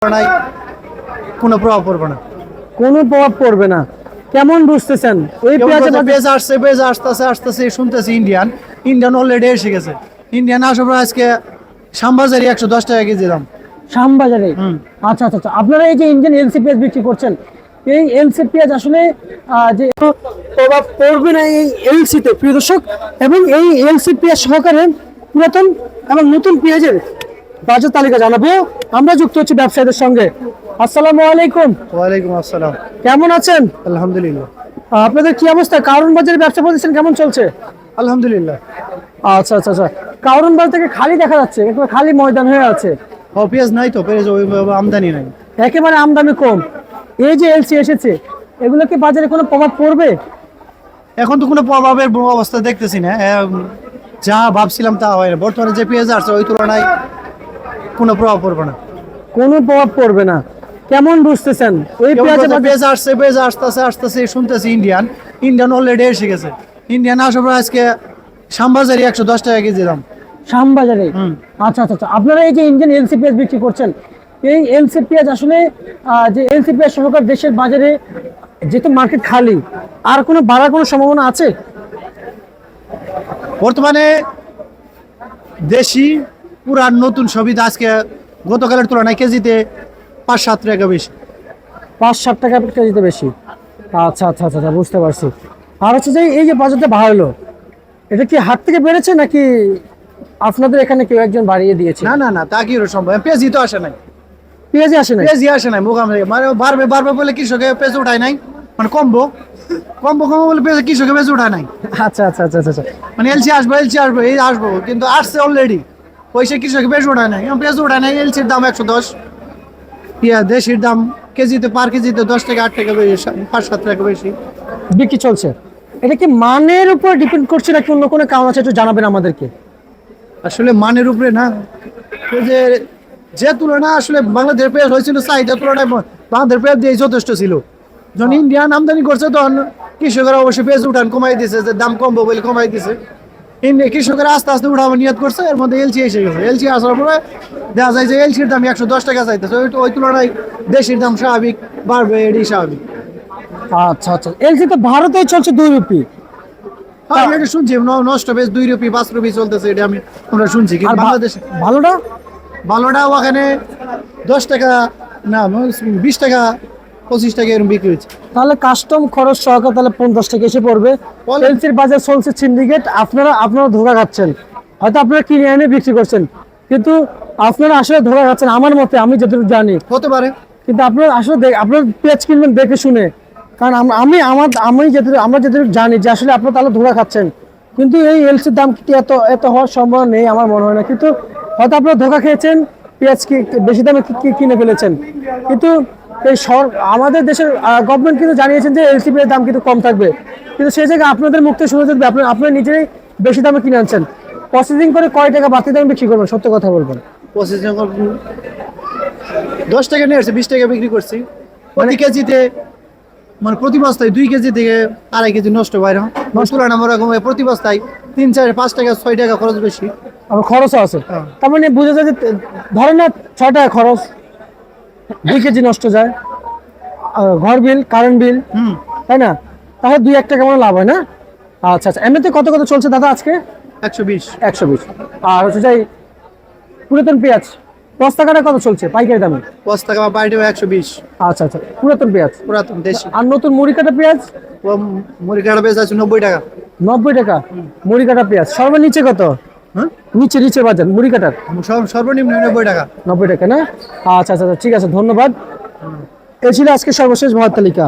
নাই, কোনো প্রভাব পড়বে না। কোনো প্রভাব পড়বে না কেমন বুঝতেছেন? ওই পেঁয়াজ আসছে, আসতেছে শুনতেছি ইন্ডিয়ান অলরেডি এসে গেছে। ইন্ডিয়ান আসার পর আজকে শ্যামবাজারে 110 টাকা কেজি দাম। শ্যামবাজারে? আচ্ছা আচ্ছা আচ্ছা। আপনারা এই যে ইন্ডিয়ান এলসি পেঁয়াজ বিক্রি করছেন, এই এলসি পেঁয়াজ আসলে যে প্রভাব পড়বে না এই এলসিতে, প্রিয় দর্শক, এবং এই এলসি পেঁয়াজ সহকারে পুরাতন এবং নতুন পেঁয়াজের বাজার তালিকা জানাবো। আমরা যুক্ত হচ্ছি ব্যবসায়ীদের সঙ্গে। আসসালামু আলাইকুম। ওয়ালাইকুম আসসালাম। কেমন আছেন? আলহামদুলিল্লাহ। আপনাদের কি অবস্থা? কারণ বাজারের ব্যবসা প্রতিষ্ঠান কেমন চলছে? আলহামদুলিল্লাহ। আচ্ছা আচ্ছা আচ্ছা। কারণ বাজার থেকে খালি দেখা যাচ্ছে, একেবারে খালি ময়দান হয়ে আছে। পেঁয়াজ নাই তো, পেঁয়াজ ওইভাবে আমদানি নাই, একেবারে আমদানি কম। এই যে এলসি এসেছে, এগুলো কি বাজারে কোনো প্রভাব পড়বে? এখন তো কোনো প্রভাবের অবস্থা দেখতেছি না। যা ভাবছিলাম তা হয় না। বর্তমানে যে পেঁয়াজ আসছে ওই তুলনায় কোনো প্রভাব পড়বে না। কোনো প্রভাব পড়বে না কেমন বুঝতেছেন? ওই পেঁয়াজ আসতেছে শুনতেছি ইন্ডিয়ান অলরেডি এসে গেছে। ইন্ডিয়ান আসার পর আজকে শ্যামবাজারে 110 টাকা কেজি দাম। শ্যামবাজারে? আচ্ছা আচ্ছা আচ্ছা। আপনারা এই যে ইন্ডিয়ান এলসি পেঁয়াজ বিক্রি করছেন, এই এলসি পেঁয়াজ আসলে যে এলসি পেঁয়াজ সহকারে দেশের বাজারে যেহেতু মার্কেট খালি, আর কোনো বাড়ার কোনো সম্ভাবনা আছে? বর্তমানে দেশি পুরান নতুন সবই আজকে গতকালের তুলনায় কেজিতে 5-7 টাকা বেশি। 5-7 টাকা কেজিতে বেশি। আচ্ছা আচ্ছা আচ্ছা, বুঝতে পারছি। আর হচ্ছে যে এই যে বাজারটা বাড়লো, এটা কি হাট থেকে বেড়েছে নাকি আপনাদের এখানে কেউ একজন বাড়িয়ে দিয়েছে? না না না, তা কি সম্ভব? পেঁয়াজই তো আসে নাই। পেঁয়াজই আসে নাই? পেঁয়াজই আসে নাই মোকাম থেকে। মানে বাড়বে বলে কৃষকে পেঁয়াজ উঠায় নাই, মানে কমবো বলে পেঁয়াজ কৃষকে পেঁয়াজ উঠায় নাই। আচ্ছা আচ্ছা আচ্ছা আচ্ছা। মানে এলসি আসবো এই আসবো, কিন্তু আসছে অলরেডি, পয়সা কৃষক পেঁয়াজ উঠায় নাই। পেঁয়াজ উঠায় নাই। এলসির দাম 110, পেঁয়াজ দেশির দাম কেজিতে পার কেজিতে 10 টাকা 8 টাকা বেশি, 5-7 টাকা বেশি বিক্রি চলছে। এটা কি মানের উপর ডিপেন্ড করছে নাকি অন্য কোনো কারণ আছে? একটু জানাবেন আমাদেরকে। আসলে মানের উপরে না, যে তুলনা আসলে বাংলাদেশের পেঁয়াজ হয়েছিল চাহিদা তুলনায় বাংলাদেশের পেঁয়াজ দিয়ে যথেষ্ট ছিল। যখন ইন্ডিয়ান আমদানি করছে তখন কৃষকেরা অবশ্যই পেঁয়াজ উঠান কমাই দিয়েছে, যে দাম কমবো বলে কমাই দিয়েছে। কৃষকেরা আস্তে আস্তে উঠাবো নিয়ত করছে, এর মধ্যে এলসি এসে গেছে। এলসি আসার পরে দেখা যায় যে এলসির দাম 110 টাকা চাইতেছে, ওই তুলনায় দেশির দাম স্বাভাবিক বাড়বে, এটাই স্বাভাবিক। আচ্ছা আচ্ছা। এলসি তো ভারতে চলছে 2 রুপি। হ্যাঁ, এটা শুনছি নষ্ট বেশ 2 রুপি 5 রুপি চলতেছে, এটা আমরা শুনছি। কিন্তু বাংলাদেশে ভালোটা ওখানে 10 টাকা না 20 টাকা 25 টাকা এরকম বিক্রি হচ্ছে। তাহলে কাস্টম খরচ সহকারে তাহলে 50 টাকা এসে পড়বে। এলসির বাজার চলছে সিন্ডিকেট। আপনারা ধোঁকা খাচ্ছেন। হয়তো আপনারা কিনে এনে বিক্রি করছেন, কিন্তু আপনারা আসলে ধোঁকা খাচ্ছেন আমার মতে, আমি যতটুকু জানি। হতে পারে, কিন্তু আপনারা আসলে আপনার পেঁয়াজ কিনবেন দেখে শুনে। কারণ আমরা যেটুকু জানি যে আসলে আপনারা তাহলে ধোঁকা খাচ্ছেন। কিন্তু এই এলসির দাম কি এত হওয়ার সম্ভাবনা নেই আমার মনে হয় না। কিন্তু হয়তো আপনারা ধোঁকা খেয়েছেন, পেঁয়াজ কি বেশি দামে কিনে ফেলেছেন। কিন্তু এই আমাদের দেশের গভর্নমেন্ট কিন্তু জানিয়েছেন যে এলসি পেঁয়াজের দাম কিন্তু কম থাকবে, কিন্তু সেই জায়গায় আপনাদের মুখ থেকে শুনে যদি আপনারা নিজেই বেশি দামে কিনে আনছেন, প্রসেসিং করে কয় টাকা বাড়তি দামে বিক্রি করবেন? সত্য কথা বলবেন। প্রসেসিং 10 টাকা নিয়ে আসছে, 20 টাকা বিক্রি করছি। প্রতি কেজিতে মানে প্রতি বস্তায় 2 কেজি থেকে 2.5 কেজি নষ্ট বাইরে তুলনা প্রতি বস্তায় 3, 4, 5 টাকা 6 টাকা খরচ বেশি। আমার খরচও আছে। তার মানে বুঝে যায় যে ধরেন না 6 টাকা খরচ, 2 কেজি নষ্ট যায়, ঘর বিল, কারেন্ট বিল, তাই না? তাহলে 2-1 টাকা মানে লাভ হয় না? আচ্ছা আচ্ছা। এমনিতে কত চলছে দাদা আজকে? 120। আর হচ্ছে যাই পুরাতন পেঁয়াজ বস্তা কাটা কত চলছে পাইকারি দামে? বস্তা কাটা পাইকারি 120। আচ্ছা আচ্ছা, পুরাতন পেঁয়াজ, পুরাতন দেশি। আর নতুন মুড়ি কাটা পেঁয়াজ? মুড়ি কাটা পেঁয়াজ আছে 90 টাকা। 90 টাকা মুড়ি কাটা পেঁয়াজ। সর্বনিচে কত? নিচে বাজার মুড়ি কাটার সর্বনিম্ন 90 টাকা। 90 টাকা না? আচ্ছা আচ্ছা, ঠিক আছে, ধন্যবাদ। এই ছিল আজকে সর্বশেষ ভাত তালিকা।